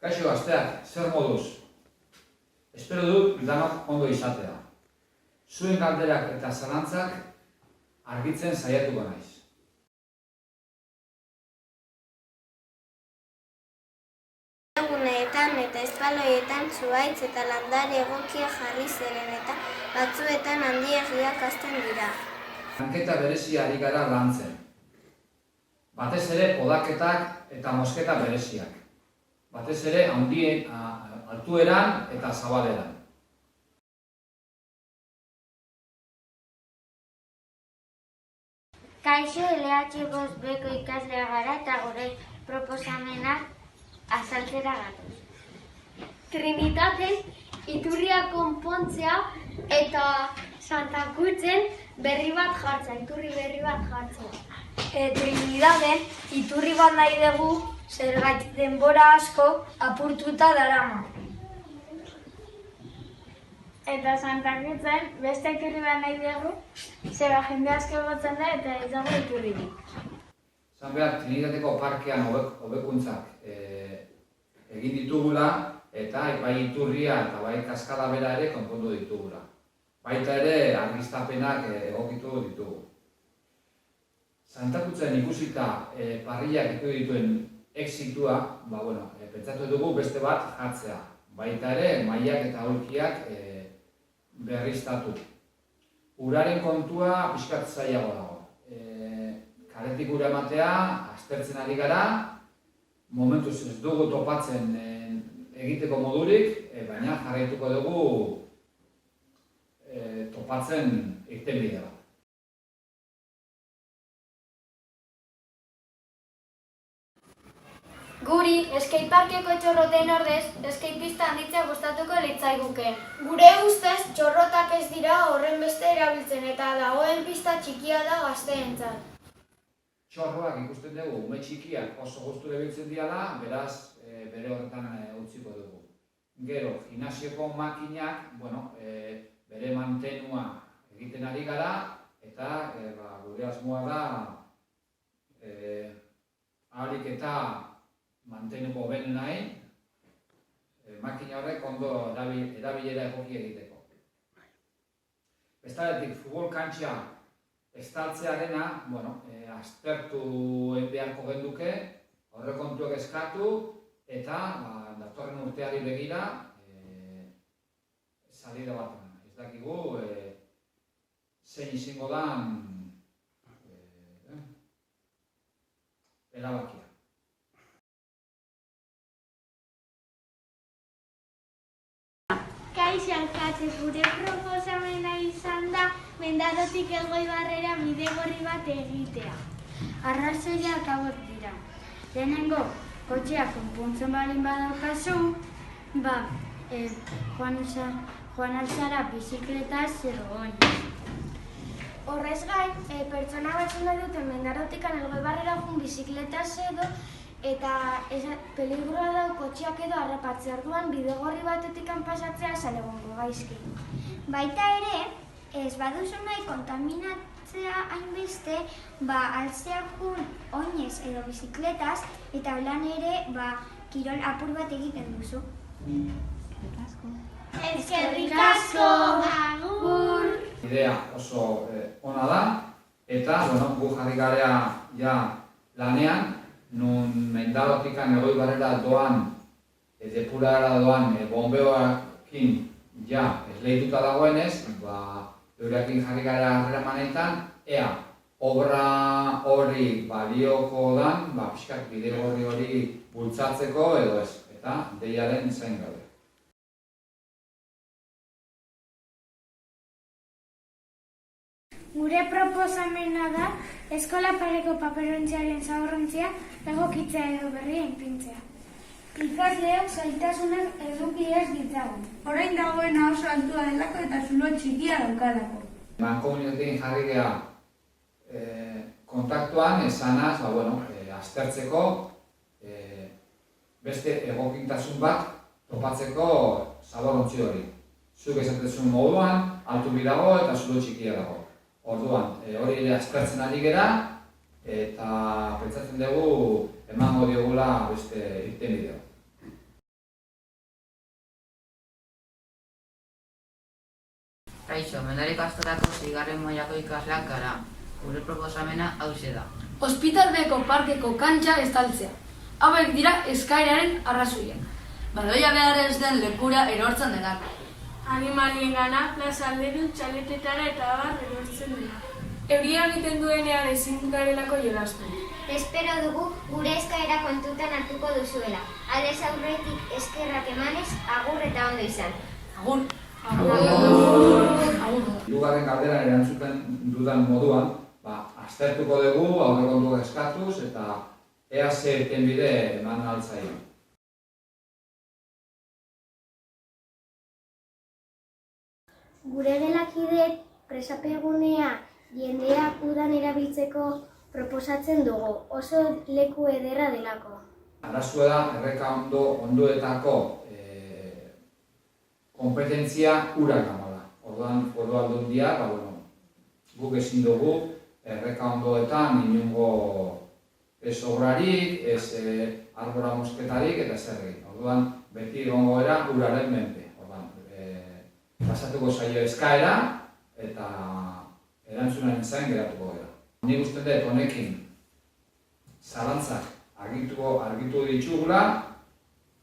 Kaixo gazteak, zer moduz? Espero dut danok ondo izatea. Zuen galderak eta zalantzak argitzen saiatuko naiz. Eguneetan eta espaloietan zuhaitz eta landare egokia jarri ziren eta batzuetan handiegiak hazten dira. Lanketa berezia ari gara lantzen. Batez ere podaketak eta mosketa bereziak. Batez ere handien altueran eta zabaleran. Kaixo, LH5Bko ikaslea gara eta gure proposamenak azaltzera gatoz. Trinitaten iturria konpontzea eta Santa Cruzen iturri berri bat jartzea. Trinitaten iturri bat nahi dugu zergatik denbora asko apurtuta darama. Eta Santa Cruzen beste iturri bat nahi dugu, zera jende asko egotzen da eta ez dago iturririk. Zan behar, Trinitateko parkean hobekuntzak egin ditugula eta bai iturria eta bai kaskada bera ere konpondu ditugula. Baita ere argiztapenak egokitu ditugu. Santa Cruzen ikusita parrillak ikusi dituen exitua, pentsatu dugu beste bat jartzea. Baita ere mailak eta aulkiak berriztatu. Uraren kontua pixkat zailago dago. Kaletik ura ematea, aztertzen ari gara, momentuz ez dugu topatzen egiteko modurik, baina jarraituko dugu topatzen irtenbide bat. Guri, skateparkeko txorroten ordez, skatepista handitzea gustatuko litzaiguke. Gure ustez, txorrotak ez dira horren beste erabiltzen eta dagoen pista txikia da gazteentzat. Txorroak ikusten dugu, ume txikiak oso gustura ibiltzen diala, beraz bere horretan utziko dugu. Gero, gimnasioko makinak, bere mantenua egiten ari gara, eta gure asmoa da ahalik eta mantenuko hoben nahi, makina horrek ondo erabilera egokia egiteko. Bestaletik, futbol kantxa estaltzearena, aztertu beharko genduke, aurrekontuak eskatu, eta datorren urteari begira salida bat eman. Ez dakigu zein izango dan erabakia. Kaixo, alkatze, gure proposamena izan da Mendarotik Elgoibarrera bidegorri bat egitea. Arrazoiak hauek dira. Lehenengo, kotxea konpontzen balin badaukazu, joan alzara bizikletaz zegoen. Horrez gain, pertsona batzuk nahi dute Mendarotik Elgoibarrera joan bizikletaz edo, eta peligroa dau kotxeak edo harrapatzea, orduan bidegorri batetik pasatzea egongo gaizki. Baita ere, ez baduzu nahi kontaminatzea hainbeste, alzeak jun oinez edo bizikletaz, eta holan ere, kirol apur bat egiten duzu. Eskerrik asko! Agur! Idea oso ona da, eta gu jarri garea lanean, nun Mendarotik Elgoibarrera doan, depurara doan bombeoakin esleituta dagoenez, eurekin jarri gara harremanetan, ea obra hori balioko dan, pixkat bidegorri hori bultzatzeko edo ez, eta deiaren zain gaude. Gure proposamena da eskola pareko paperontziaren zaborrontzia egokitzea edo berria inpintzea. Ikasleak zailtasunak eduki ez ditzagun. Orain dagoena oso altua delako eta zulo txikia daukalako. Mankomunitatekin jarri geha kontaktuan esanaz, aztertzeko beste egokintasun bat topatzeko zaborrontzi hori. Zuk esatezun moduan, altu bi dago eta zulo txikia dago. Orduan, hori ere aztertzen ari gera, eta pentsatzen dugu emango diogula beste irtenbidea. Kaixo, Mendare ikastolako 6. mailako ikasleak gara. Gure proposamena hauxe da. Ospitaldeko parkeko kantxa estaltzea. Hauek dira eskaeraren arrazoia. Baloia behar ez den lekura erortzen delako. Animalien gana, plaza alderu, txaletetara eta abar erortzen dela. Euria egiten duenean ezin garelako jolastu. Espero dugu gure eskaera kontutan hartuko duzuela. Aldez aurretik eskerrak emanez, agur eta ondo izan. Agur. Hirugarren galderan erantzuten dudan moduan, aztertuko dugu, aurrekontu eskatuz eta ea ze irtenbide eman ahal zaio. Gure gelakideek presapegunea jendeak udan erabiltzeko proposatzen dugu, oso leku ederra delako. Arazoa da, Errekaondo ondoetako kompetentzia urak amala. Orduan, foru aldundia, guk ezin dugu Errekaondoetan inongo ez obrarik, ez arbora mosketarik eta zerrik. Orduan, beti egongo era uraren menpe. Orduan, pasatuko zaio eskaera eta erantzunaren zain geratuko gara. Nik uste dut honekin zalantzak argitu ditugula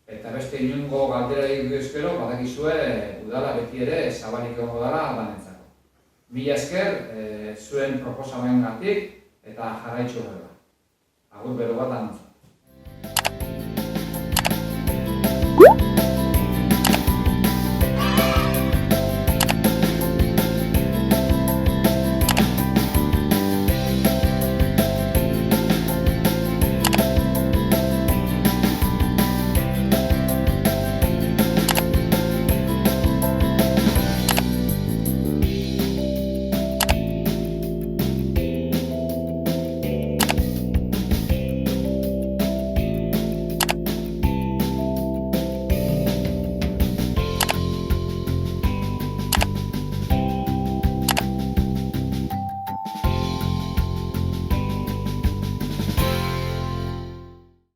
eta beste inongo galderarik ezkero badakizue udala beti ere zabalik egongo dela danentzako. Mila esker zuen proposamengatik eta jarraitzu horrela. Agur bero bat danentzako.